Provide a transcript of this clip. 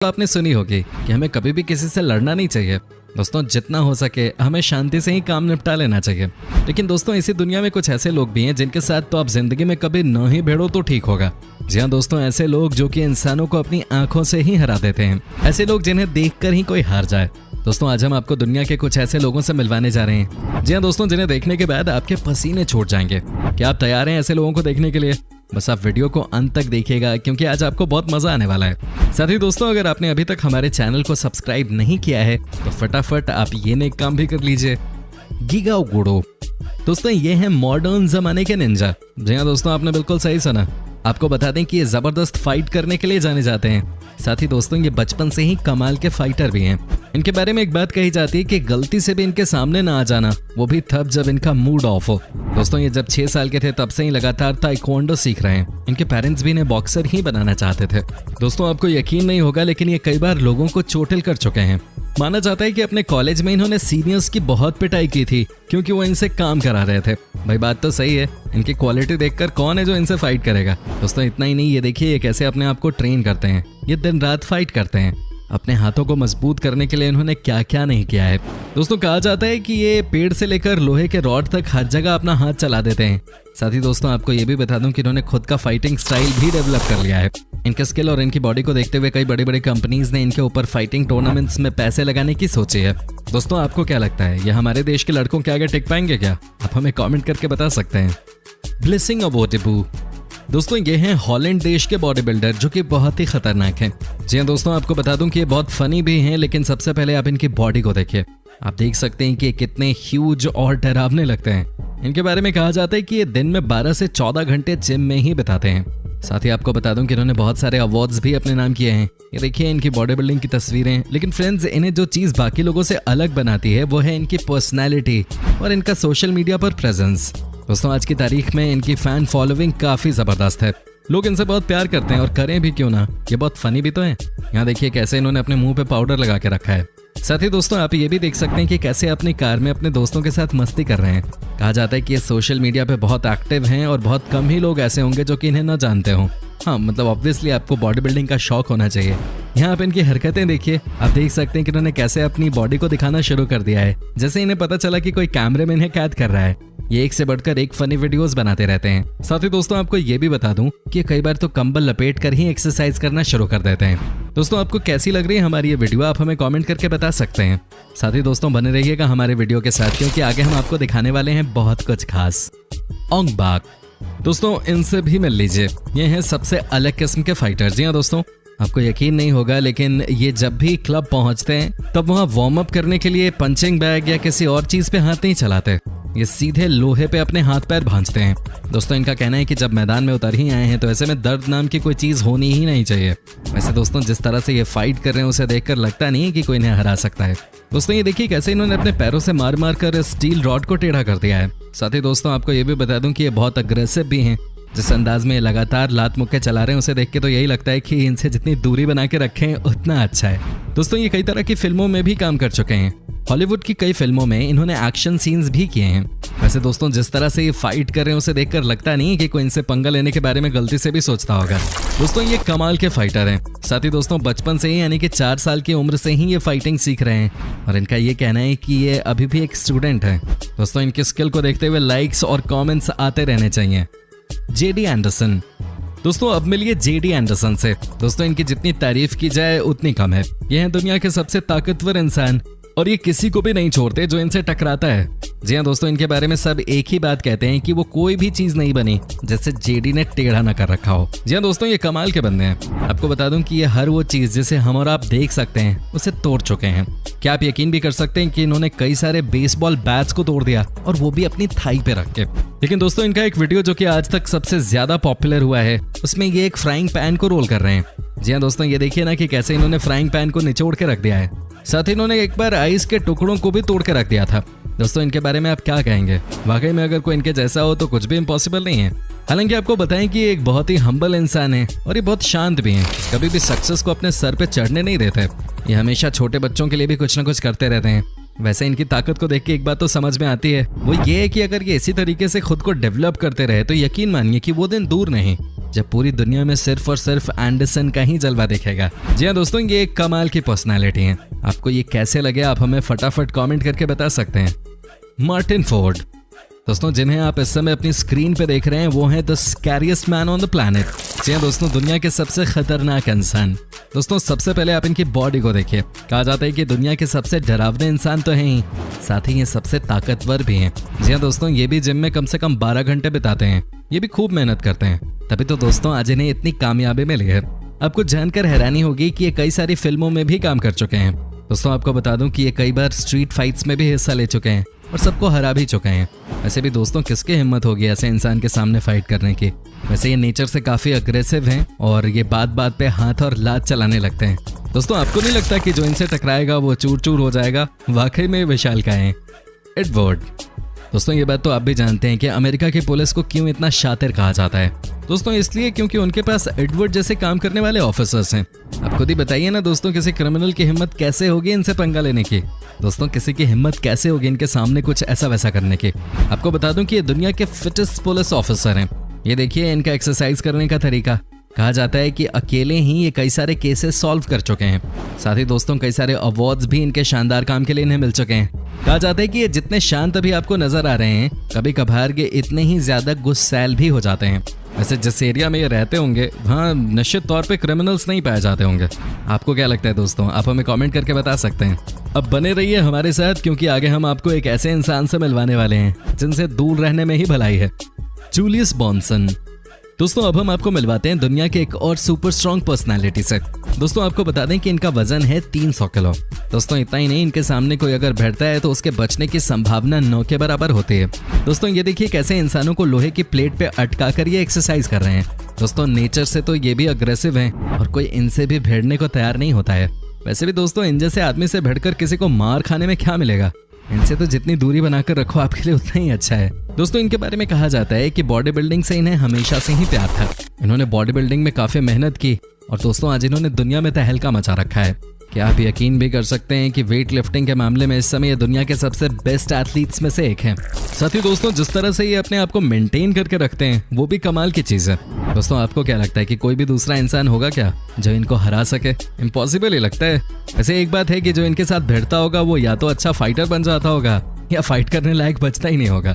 तो आपने सुनी होगी कि हमें कभी भी किसी से लड़ना नहीं चाहिए। दोस्तों जितना हो सके हमें शांति से ही काम निपटा लेना चाहिए। लेकिन दोस्तों इसी दुनिया में कुछ ऐसे लोग भी हैं जिनके साथ तो आप जिंदगी में कभी न ही भिड़ो तो ठीक होगा। जी हाँ दोस्तों, ऐसे लोग जो कि इंसानों को अपनी आंखों से ही हरा देते हैं, ऐसे लोग जिन्हें देखकर ही कोई हार जाए। दोस्तों आज हम आपको दुनिया के कुछ ऐसे लोगों से मिलवाने जा रहे हैं। जी हाँ दोस्तों, जिन्हें देखने के बाद आपके पसीने छूट जाएंगे। क्या आप तैयार हैं ऐसे लोगों को देखने के लिए? बस आप वीडियो को अंत तक देखिएगा क्योंकि आज आपको बहुत मजा आने वाला है। साथ ही दोस्तों अगर आपने अभी तक हमारे चैनल को सब्सक्राइब नहीं किया है तो फटाफट आप ये नेक काम भी कर लीजिए। गीगाओ गुडो दोस्तों ये है मॉडर्न जमाने के निंजा। जी हाँ दोस्तों, आपने बिल्कुल सही सुना। आपको बता दें कि ये जबरदस्त फाइट करने के लिए जाने जाते हैं। साथ ही दोस्तों ये बचपन से ही कमाल के फाइटर भी हैं। इनके बारे में एक बात कही जाती है कि गलती से भी इनके सामने ना आ जाना, वो भी तब जब इनका मूड ऑफ हो। दोस्तों ये जब 6 साल के थे तब से ही लगातार ताइक्वांडो सीख रहे हैं। इनके पेरेंट्स भी इन्हें बॉक्सर ही बनाना चाहते थे। दोस्तों आपको यकीन नहीं होगा लेकिन ये कई बार लोगों को चोटिल कर चुके हैं। माना जाता है कि अपने कॉलेज में इन्होंने सीनियर्स की बहुत पिटाई की थी क्योंकि वो इनसे काम करा रहे थे। भाई बात तो सही है, इनकी क्वालिटी देखकर कौन है जो इनसे फाइट करेगा। दोस्तों इतना ही नहीं, ये देखिए ये कैसे अपने आप को ट्रेन करते हैं। ये दिन रात फाइट करते हैं। अपने हाथों को मजबूत करने के लिए इन्होंने क्या क्या नहीं किया है। दोस्तों कहा जाता है कि ये पेड़ से लेकर लोहे के रॉड तक हर जगह अपना हाथ चला देते हैं। साथ ही दोस्तों आपको ये भी बता दूं कि इन्होंने खुद का फाइटिंग स्टाइल भी डेवलप कर लिया है। इनके स्किल और इनकी बॉडी को देखते हुए कई बड़ी बड़ी कंपनीज ने इनके ऊपर फाइटिंग टूर्नामेंट्स में पैसे लगाने की सोची है। दोस्तों आपको क्या लगता है, ये हमारे देश के लड़कों के आगे टिक पाएंगे क्या? आप हमें कॉमेंट करके बता सकते हैं। ब्लेसिंग अवोटिबू दोस्तों ये हैं हॉलैंड देश के बॉडी बिल्डर जो कि बहुत ही खतरनाक हैं। जी हाँ दोस्तों, आपको बता दूं कि ये बहुत फनी भी हैं, लेकिन सबसे पहले आप इनकी बॉडी को देखिए। आप देख सकते हैं कि ये कितने ह्यूज और डरावने लगते हैं। इनके बारे में कहा जाता है कि ये दिन में 12 से 14 घंटे जिम में ही बिताते हैं। साथ ही आपको बता दूं कि इन्होंने बहुत सारे अवार्ड्स भी अपने नाम किए हैं। ये देखिए इनकी बॉडी बिल्डिंग की तस्वीरें। लेकिन फ्रेंड्स इन्हें जो चीज बाकी लोगों से अलग बनाती है वो है इनकी पर्सनैलिटी और इनका सोशल मीडिया पर प्रेजेंस। दोस्तों आज की तारीख में इनकी फैन फॉलोइंग काफी जबरदस्त है। लोग इनसे बहुत प्यार करते हैं और करें भी क्यों ना, ये बहुत फनी भी तो है। यहाँ देखिए कैसे इन्होंने अपने मुंह पे पाउडर लगा के रखा है। साथ ही दोस्तों आप ये भी देख सकते हैं कि कैसे अपनी कार में अपने दोस्तों के साथ मस्ती कर रहे हैं। कहा जाता है कि ये सोशल मीडिया पे बहुत एक्टिव हैं और बहुत कम ही लोग ऐसे होंगे जो कि इन्हें न जानते हों। हाँ मतलब ऑब्वियसली आपको बॉडी बिल्डिंग का शौक होना चाहिए। यहाँ आप इनकी हरकतें देखिए। आप देख सकते हैं कि इन्होंने कैसे अपनी बॉडी को दिखाना शुरू कर दिया है। जैसे इन्हें पता चला कि कोई कैमरे में इन्हें कैद कर रहा है। ये एक से बढ़कर एक फनी वीडियोस बनाते रहते हैं। साथ ही दोस्तों आपको ये भी बता दूं कि कई बार तो कंबल लपेट कर ही एक्सरसाइज करना शुरू कर देते हैं। दोस्तों आपको कैसी लग रही है हमारी ये वीडियो, आप हमें कमेंट करके बता सकते हैं। साथ ही दोस्तों बने रहिएगा हमारे वीडियो के साथ क्योंकि आगे हम आपको दिखाने वाले हैं बहुत कुछ खास। ओंग बाक दोस्तों इनसे भी मिल लीजिए। ये हैं सबसे अलग किस्म के फाइटर। जी हाँ दोस्तों, आपको यकीन नहीं होगा लेकिन ये जब भी क्लब पहुंचते हैं तब वहां वार्म अप करने के लिए पंचिंग बैग या किसी और चीज पे हाथ नहीं चलाते। ये सीधे लोहे पे अपने हाथ पैर भांजते हैं। दोस्तों इनका कहना है कि जब मैदान में उतर ही आए हैं तो ऐसे में दर्द नाम की कोई चीज होनी ही नहीं चाहिए। वैसे दोस्तों जिस तरह से ये फाइट कर रहे हैं उसे देखकर लगता नहीं है कि कोई इन्हें हरा सकता है। दोस्तों ये देखिए कैसे इन्होंने अपने पैरों से मार मार कर स्टील रॉड को टेढ़ा कर दिया है। साथ ही दोस्तों आपको ये भी बता दूं कि ये बहुत अग्रेसिव भी हैं। जिस अंदाज में लगातार लात मुक्के चला रहे हैं उसे देख के तो यही लगता है कि इनसे जितनी दूरी बना के रखें उतना अच्छा है। दोस्तों ये कई तरह की फिल्मों में भी काम कर चुके हैं। हॉलीवुड की कई फिल्मों में इन्होंने एक्शन सीन्स भी किए हैं। वैसे दोस्तों जिस तरह से ये फाइट कर रहे हैं उसे देखकर लगता नहीं है कि कोई इनसे पंगा लेने के बारे में गलती से भी सोचता होगा। दोस्तों ये कमाल के फाइटर हैं। साथ ही दोस्तों बचपन से ही यानी कि 4 साल की उम्र से ही ये फाइटिंग सीख रहे हैं और इनका ये कहना है कि ये अभी भी एक स्टूडेंट है। दोस्तों इनकी स्किल को देखते हुए लाइक्स और कॉमेंट्स आते रहने चाहिए। जेडी एंडरसन दोस्तों अब मिलिए जेडी एंडरसन से। दोस्तों इनकी जितनी तारीफ की जाए उतनी कम है। ये हैं दुनिया के सबसे ताकतवर इंसान और ये किसी को भी नहीं छोड़ते जो इनसे टकराता है। जी हाँ दोस्तों इनके बारे में सब एक ही बात कहते हैं कि वो कोई भी चीज नहीं बनी जिससे जेडी ने टेढ़ा न कर रखा हो। जी हाँ दोस्तों ये कमाल के बंदे हैं। आपको बता दूं कि ये हर वो चीज जिसे हम और आप देख सकते हैं उसे तोड़ चुके हैं। क्या आप यकीन भी कर सकते हैं कि इन्होंने कई सारे बेसबॉल बैट्स को तोड़ दिया और वो भी अपनी थाई पे रख के। लेकिन दोस्तों इनका एक वीडियो जो कि आज तक सबसे ज्यादा पॉपुलर हुआ है उसमें ये एक फ्राइंग पैन को रोल कर रहे हैं। जी हाँ दोस्तों ये देखिए ना कि कैसे इन्होंने फ्राइंग पैन को निचोड़ के रख दिया है। साथ ही इन्होंने एक बार आइस के टुकड़ों को भी तोड़ के रख दिया था। दोस्तों इनके बारे में आप क्या कहेंगे? वाकई में अगर कोई इनके जैसा हो तो कुछ भी इम्पॉसिबल नहीं है। हालांकि आपको बताएं कि ये एक बहुत ही हम्बल इंसान है और ये बहुत शांत भी हैं। कभी भी सक्सेस को अपने सर पे चढ़ने नहीं देते। ये हमेशा छोटे बच्चों के लिए भी कुछ ना कुछ करते रहते हैं। वैसे इनकी ताकत को देख के एक बात तो समझ में आती है, वो ये है कि अगर ये इसी तरीके से खुद को डेवलप करते रहे तो यकीन मानिए कि वो दिन दूर नहीं जब पूरी दुनिया में सिर्फ और सिर्फ एंडरसन का ही जलवा दिखेगा। जी हाँ दोस्तों, ये एक कमाल की पर्सनालिटी है। आपको ये कैसे लगे आप हमें फटाफट कमेंट करके बता सकते हैं। मार्टिन फोर्ड दोस्तों, जिन्हें आप इस समय अपनी स्क्रीन पे देख रहे हैं वो है the scariest man on the planet. जी हाँ दोस्तों, दुनिया के सबसे खतरनाक इंसान। दोस्तों सबसे पहले आप इनकी बॉडी को देखिए। कहा जाता है कि दुनिया के सबसे डरावने इंसान तो हैं ही, साथ ही ये सबसे ताकतवर भी हैं। जी हाँ दोस्तों, ये भी जिम में कम से कम 12 घंटे बिताते हैं। ये भी खूब मेहनत करते हैं, तभी तो दोस्तों आज इन्हें इतनी कामयाबी मिली है। आपको जानकर हैरानी होगी कि ये कई सारी फिल्मों में भी काम कर चुके हैं। दोस्तों आपको बता दूं कि ये कई बार स्ट्रीट फाइट्स में भी हिस्सा ले चुके हैं और सबको हरा भी चुके हैं। वैसे भी दोस्तों किसकी हिम्मत होगी ऐसे इंसान के सामने फाइट करने की। वैसे ये नेचर से काफी अग्रेसिव हैं और ये बात बात पे हाथ और लात चलाने लगते हैं। दोस्तों आपको नहीं लगता कि जो इनसे टकराएगा वो चूर चूर हो जाएगा? वाकई में विशाल का है एडवर्ड। दोस्तों ये बात तो आप भी जानते हैं कि अमेरिका की पुलिस को क्यों इतना शातिर कहा जाता है। दोस्तों इसलिए क्योंकि उनके पास एडवर्ड जैसे काम करने वाले ऑफिसर्स हैं। आप खुद ही बताइए ना दोस्तों, किसी क्रिमिनल की हिम्मत कैसे होगी इनसे पंगा लेने की? दोस्तों किसी की हिम्मत कैसे होगी इनके सामने कुछ ऐसा वैसा करने की? आपको बता दूं कि ये दुनिया के फिटेस्ट पुलिस ऑफिसर हैं। ये देखिए इनका एक्सरसाइज करने का तरीका। कहा जाता है कि अकेले ही ये कई सारे केसेस सॉल्व कर चुके हैं। साथ ही दोस्तों कई सारे अवार्ड्स भी इनके शानदार काम के लिए इन्हें मिल चुके हैं। कहा जाता है कि ये जितने शांत अभी आपको नजर आ रहे हैं, कभी कभार ये इतने ही ज्यादा गुस्सैल भी हो जाते हैं। वैसे जिस एरिया में ये रहते होंगे वहाँ निश्चित तौर पे क्रिमिनल्स नहीं पाए जाते होंगे। आपको क्या लगता है दोस्तों? आप हमें कमेंट करके बता सकते हैं। अब बने रहिए हमारे साथ, क्योंकि आगे हम आपको एक ऐसे इंसान से मिलवाने वाले हैं जिनसे दूर रहने में ही भलाई है। जूलियस बॉन्सन। दोस्तों अब हम आपको मिलवाते हैं दुनिया के एक और सुपर स्ट्रॉन्ग पर्सनालिटी से। दोस्तों आपको बता दें कि इनका वजन है 300 किलो। दोस्तों इतना ही नहीं, इनके सामने कोई अगर बैठता है तो उसके बचने की संभावना 9 के बराबर होती है। दोस्तों ये देखिए कैसे इंसानों को लोहे की प्लेट पे अटका कर ये एक्सरसाइज कर रहे हैं। दोस्तों नेचर से तो ये भी अग्रेसिव हैं और कोई इनसे भी भिड़ने को तैयार नहीं होता है। वैसे भी दोस्तों इन जैसे आदमी से भिड़कर किसी को मार खाने में क्या मिलेगा? इनसे तो जितनी दूरी बनाकर रखो आपके लिए उतना ही अच्छा है। दोस्तों इनके बारे में कहा जाता है कि बॉडी बिल्डिंग से इन्हें हमेशा से ही प्यार था। इन्होंने बॉडी बिल्डिंग में काफी मेहनत की और दोस्तों आज इन्होंने दुनिया में तहलका मचा रखा है। क्या आप यकीन भी कर सकते हैं कि वेट लिफ्टिंग के मामले में इस समय ये दुनिया के सबसे बेस्ट एथलीट्स में से एक हैं। साथ ही दोस्तों जिस तरह से ये अपने आप को मेंटेन करके रखते हैं वो भी कमाल की चीज है। दोस्तों आपको क्या लगता है कि कोई भी दूसरा इंसान होगा क्या जो इनको हरा सके? इम्पॉसिबल ही लगता है। वैसे एक बात है कि जो इनके साथ भिड़ता होगा वो या तो अच्छा फाइटर बन जाता होगा या फाइट करने लायक बचता ही नहीं होगा।